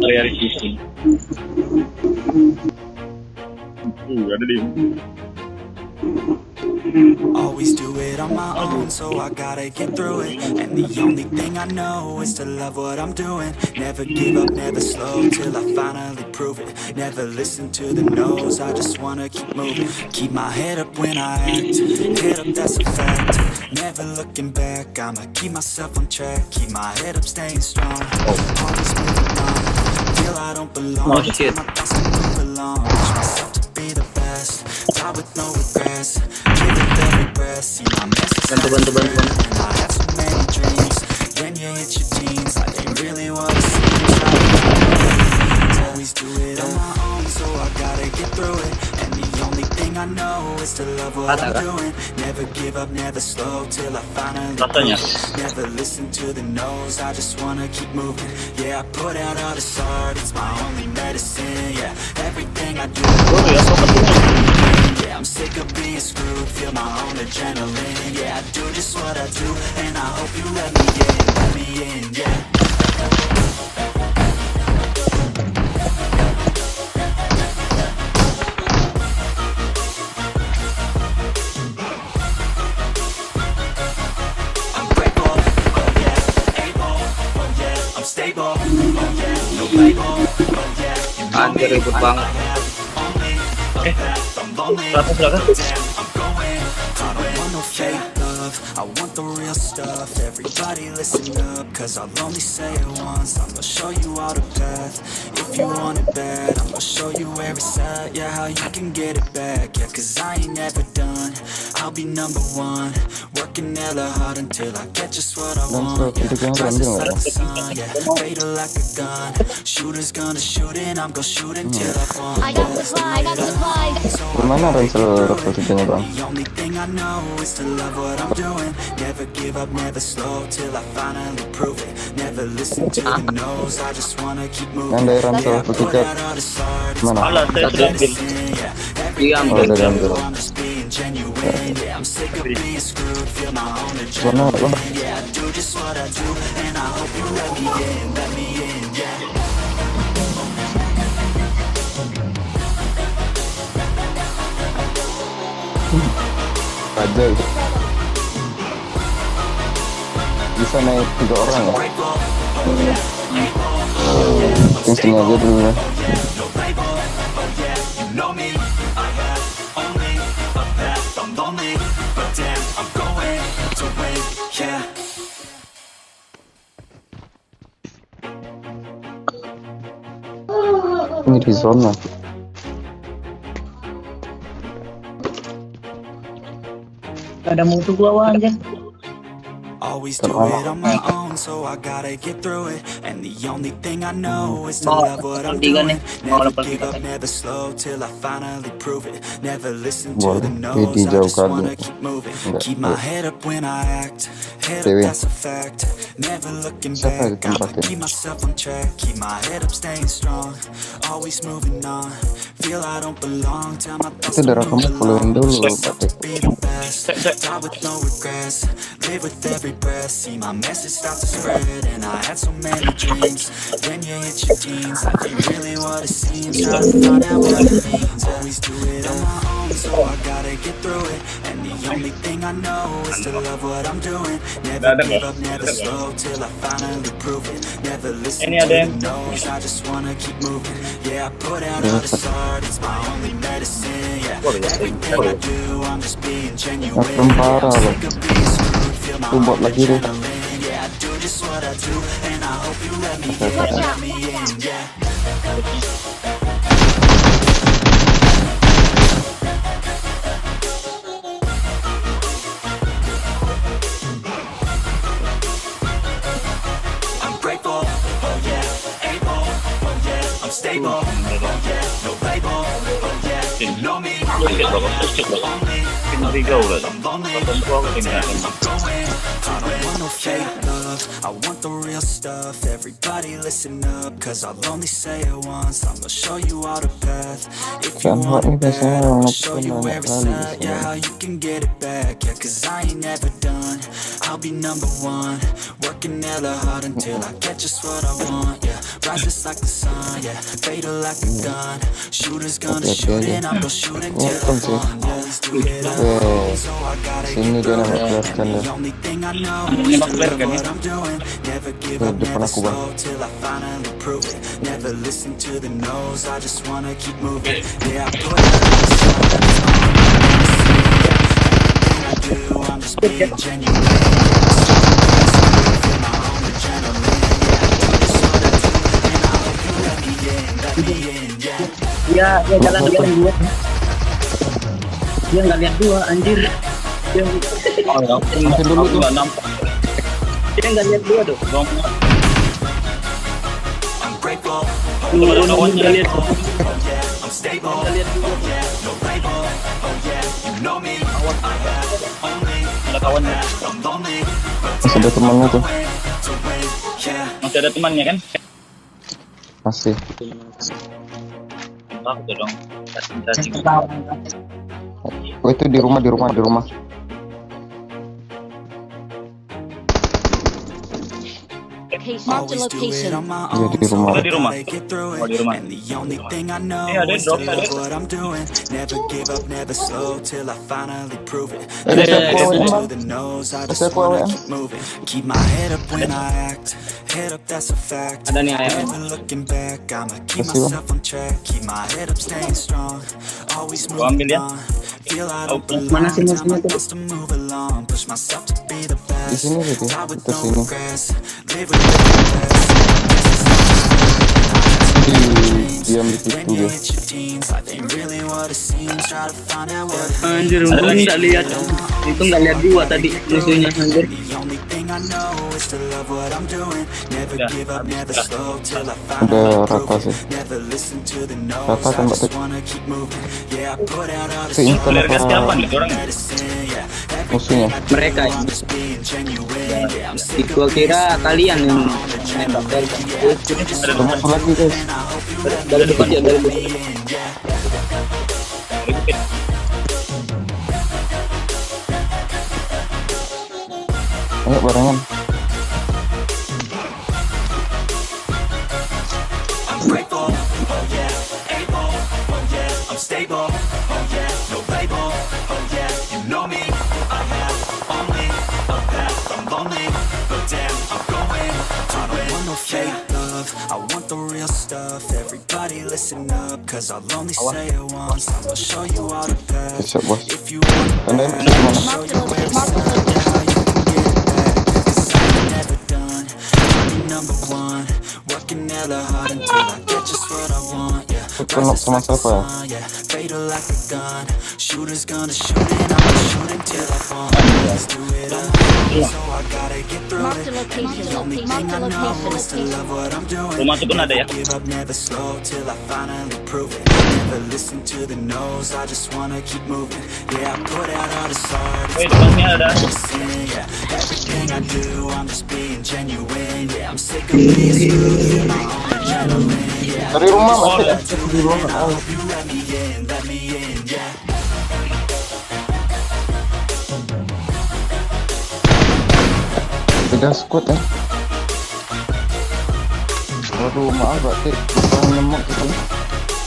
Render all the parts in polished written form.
Hari-hari pusing. Ada di. Always do it on my own, so I gotta get through it. And the only thing I know is to love what I'm doing. Never give up, never slow, till I finally prove it. Never listen to the no's, I just wanna keep moving. Keep my head up when I act, head up, that's a fact. Never looking back, I'ma keep myself on track. Keep my head up, staying strong, always moving on. Feel I don't belong, shit. my thoughts can move along. Push myself to be the best, die with no regrets. Give it every breath, see my message start to spread. And I have so many dreams, when you hit your teens, life ain't really what it seems. Always do it on my own, so I gotta get through it. And the only thing I know is to love what I'm doing. Never give up, never slow, till I finally prove it. Never listen to the no's, I just wanna keep moving. Yeah, I put out all this art, it's my only medicine. Yeah, everything I do, yeah, I'm sick of being screwed, feel my own adrenaline. Yeah, I do just what I do, and I hope you let me in, yeah. I'm grateful, oh yeah, able, oh yeah, I'm stable, oh yeah, no label, oh yeah, you know me, Anjir ribut banget. I want the real stuff. Everybody listen up, cause I'll only say it once. I'm gonna show you all the path. If you want it bad, I'm gonna show you where it's at. Yeah, how you can get it back. Yeah, cause I ain't never done. I'll be number one, working hella hard until I get just what I want. Rises like the sun, yeah, fatal like a gun. Shooter's gonna shoot and I'm gonna shoot until I fall. I got supply, I got supply. Gimana ransel posisinya bang? The only thing I know is to love what I'm doing. Never give up, never slow, till I finally prove it. Never listen to the no's, I just wanna keep moving. Yang dari ransel posisinya mana? Alah, saya sudah ambil. Iya, Oh, udah diambil. I'm just being genuine. Yeah, I'm sick of being screwed, feel my own Mana bang? adrenaline. Yeah, I do just what I do, and I hope you let me in, yeah. Ada. Bisa naik 3 orang ya? Mungkin sengaja dulu ya. No label, oh yeah, you know me. I have only a path, I'm lonely, but damn, I'm going to win, yeah. Ini di zona. Ada musuh gua aja. Always do it on my own, so I gotta get through it. And the only thing I know is to love what I'm doing. Never give up, never slow, till I finally prove it. Never listen to the no's, I just wanna keep moving. Keep my head up when I act, head up, that's a fact. Never looking back, I'ma keep myself on track. Keep my head up, staying strong, always moving on. Feel I don't belong, tell my thoughts Itu to darah kamu move follow-in along. dulu, Myself to Batik. be the best, die with no regrets. Live with every breath, see my message start to spread. And I had so many dreams, when you hit your teens, life ain't really what it seems. Try to find out what it means, always do it on my own, so I gotta get through it. And the only thing I know is to love what I'm doing. Never give up, never slow, till I finally prove it. Never listen to the no's, I just wanna keep moving. Yeah, I put out all this art, it's my only medicine. Yeah, everything I do, I'm just being genuine. Makin parah loh. Sick of being screwed, feel my Tuh bot own lagi deh. adrenaline. Yeah, I do just what I do, and I hope you let me in, yeah. I'm grateful, oh yeah, able, oh yeah, I'm stable, oh yeah, no label, oh yeah, you know me. Sedikit bapak, sedikit bapak. Kita tiga udah. Bapak semua ketinggalan. I don't want no fake love, I want the real stuff. Everybody listen up, cause I'll only say it once. I'm gonna show you all the path. If you Kan want ini it bad, biasanya I'll orang show you banyak where it's kali di at. Yeah, sini. how you can get it back. Yeah, cause I ain't never done. I'll be number one, working Working hella hard until I get just what I want, yeah. Rises like the sun, yeah. Fatal like a gun. Shooters gonna shoot and I'm gonna shoot until I fall. Always do it alone, so I gotta Sini get dia through nembak it. belakang And the dah. only thing I know is to love what I'm doing. Never give up, Depan never aku, Bang. slow till I finally prove it. Never listen to the no's, I just wanna keep moving. Yeah, I put it on the side. Everything I do, I'm just being genuine. Dia jalan dia dua. Dia nggak lihat dua, anjir. Dia Makin dulu tuh. Nggak nampak. dia nggak lihat dua tuh. Dong. I'm grateful, Dua Ada nggak kawannya. lihat. I'm stable, Nggak lihat dua. no label. Oh yeah, you know me. I have only Ada kawannya. I'm lonely, Masih ada temannya tuh. to win. Yeah, Masih ada temannya kan? Masih. Ah, udah dong. Cacing. Oh itu di rumah. Location. Marked a always do it location. on my Iya, own, di so rumah. I Di rumah. gotta get through Oh, di it. rumah. And the only thing I know Iya, ada is drop, to ada. love what I'm doing. Never give up, never slow till I finally prove it. Ada Never siapa, listen Bang? to the no's, I Ada just siapa, wanna Bang? keep moving. Keep my head up when I act. Head up, that's a fact. Ada nih ayam. Never looking back, I'ma keep Kasih, Bang. myself on track. Keep my head up, staying strong. Always Gua ambil moving ya. on. Feel I don't Oke. belong. Mana sih Tell my musuhnya tuh? thoughts to move along. Push myself to be the Di best. sini gitu. Die with Terus no ini. regrets. Live with no regrets. Diam di situ When you dia. hit your teens, life ain't really what it seems. Try to find out what it Anjir, Ada untung lagi. nggak lihat. Itu nggak lihat dua tadi musuhnya, anjir. The only thing I know is to love what I'm doing. Never Udah, give up, never udah. slow till I Udah finally prove rata it. sih. Never listen to the no's, Rata kan, I Mbak just Tek? wanna keep moving. Yeah, I put out all the Keintan Player gas siapa apa nih orang? medicine, yeah. musuhnya? Mereka ya. I'm just being genuine, yeah. I'm sick Gua kira kalian yang nembak dari Ada Udah masuk lagi guys. dari depan dia dari depan. Ribet. Ayo barengan. I'm grateful, oh yeah, able, oh yeah, I'm stable, oh yeah, no label, oh yeah, you know me, I have only a path, I'm lonely, but damn, I'm going to win. I don't want no fake love, I want the real stuff. Everybody listen up, cause I'll only say it once. I'm gonna show you all the path. Siap bos. If you want it Anda bad, gimana? I'll show you where it's Marked a at, location. how you can get it back. Cause I'm never done, I'll be number one. Working hella hard until I get just what I want, yeah. Kenok sama siapa ya? Yeah, fatal like a gun. Shooters gonna shoot and I'm gonna shoot until I fall. Let's do it alone, so I gotta get through Marked a it. location. The only thing I know is to love what I'm doing. Rumah itu pun ada ya? Never give up, never slow till I finally prove it. Never listen to the no's, I just wanna keep moving. Yeah, I put out all this art. Woi, depannya ada. Yeah, everything I do, I'm just being genuine. Yeah, I'm sick of being screwed with my own adrenaline. Yeah, Dari rumah Oh, masih ada. di rumah. I hope you let me in, yeah. Beda squad ya. Waduh maaf Mbak Tek, kurang nyemuk gitu.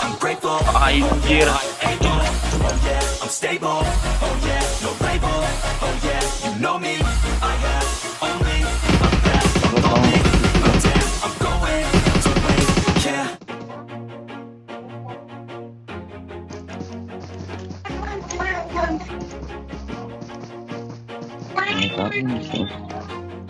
I'm grateful, Anjir. able, oh yeah, I'm stable, oh yeah, no label, oh yeah, you know me, I have only a path, I'm lonely, but damn, I'm going to win, yeah. Ini kan musuh.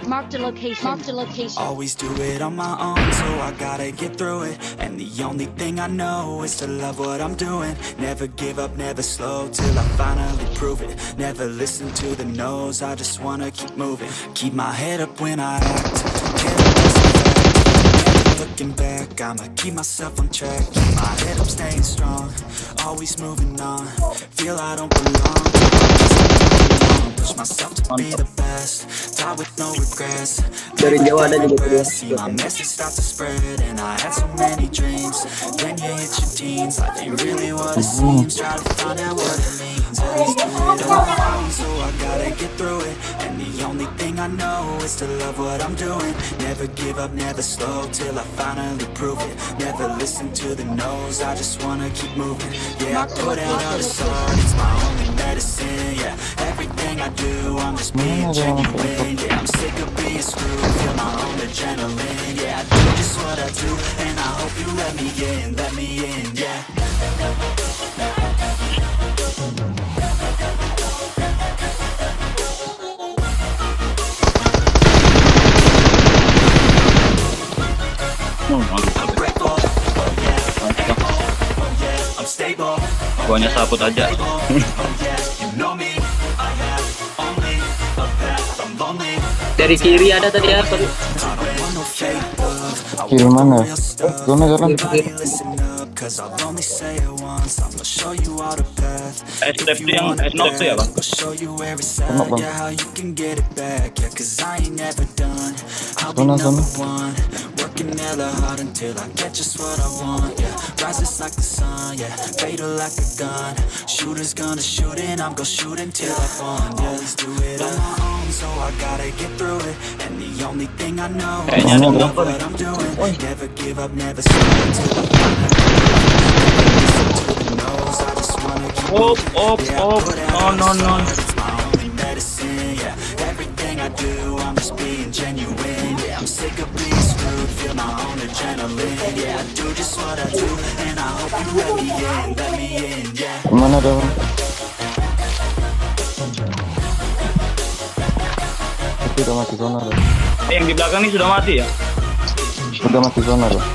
Marked a location. Marked a location. Always do it on my own, so I gotta get through it. And the only thing I know is to love what I'm doing. Never give up, never slow till I finally prove it. Never listen to the no's, I just wanna keep moving. Keep my head up when I act. Head up, that's a fact. Never looking back, I'ma keep myself on track. Keep my head up, staying strong. Always moving on. Feel I don't belong. Push myself to be the best. Die with no regrets. Dari jauh ada juga kedua. See my message start to spread, and I had so many dreams. Then you hit your teens, life ain't really what it seems. Try to find out what it means. Always do it on my own, so I gotta get through it. And the the only thing I know is to love what I'm doing. Never give up, never slow, till I finally prove it. Never listen to the no's, I just wanna keep moving. Yeah, I put out all this art, it's my only medicine. Yeah, everything I do, I'm just being genuine. Yeah, I'm sick of being screwed, feel my own adrenaline. Yeah, I do just what I do, and I hope you let me in, yeah. I'm grateful, oh yeah, able, oh yeah, I'm stable. Buahnya saput aja. Oh yeah, you know me, I have only a path, I'm lonely. Dari kiri ada tadi ya, sorry. I don't want no fake love, I Kiri want mana? real stuff. Zona jalan. Everybody listen up, cause I'll only say it once. I'ma show you all the path. If you want it S-Knock tuh ya, Bang? I'll show you every side, Knock, Bang. yeah, how you can get it back. Yeah, cause I ain't never done, I'll be Zona, number zona. one. Working hella hard until I get just what I want, yeah. Rises like the sun, yeah, fatal like a gun. Shooter's gonna shoot and I'm gonna shoot until I fall. Always do it on my own, so I gotta get through it. And the only thing I know is Kayaknya to ada love berapa what I'm doing. Never give up, never stop until I finally listen to the no's. I just wanna keep Op, moving. op, Yeah, I op. put out No, no, no. it's my only medicine, yeah. Everything I do, I'm just being genuine. Yeah, I'm sick of being screwed, feel my own adrenaline. Yeah, I do just what I do, and I hope you let me in, yeah. Mana ada bang? Itu udah mati zona bang. Yang di belakang ini sudah mati ya? Udah mati zona bang.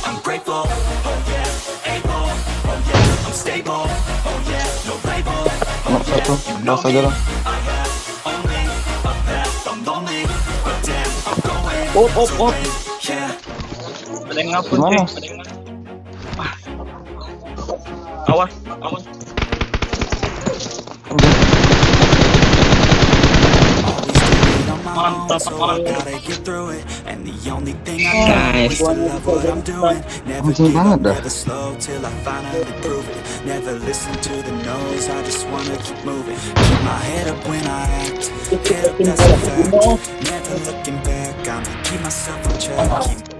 I'm grateful, oh yeah, able, oh yeah, I'm stable, oh yeah, no label, oh Knock satu, bas aja bang. I have only a path, I'm lonely, but damn, I'm going, Op, op, op. yeah. Ada yang ngapun Gimana? sih. Ada yang ngapun. Awas, awas. Mantap, So I gotta get through it, and the only thing I know is to love what I'm doing. Never Anjing give banget up, dah. never slow till I finally prove it. Never listen to the no's, I just wanna keep moving. Keep my head up when I act, get up, that's a fact. Never looking back, I'ma keep myself on track. Keep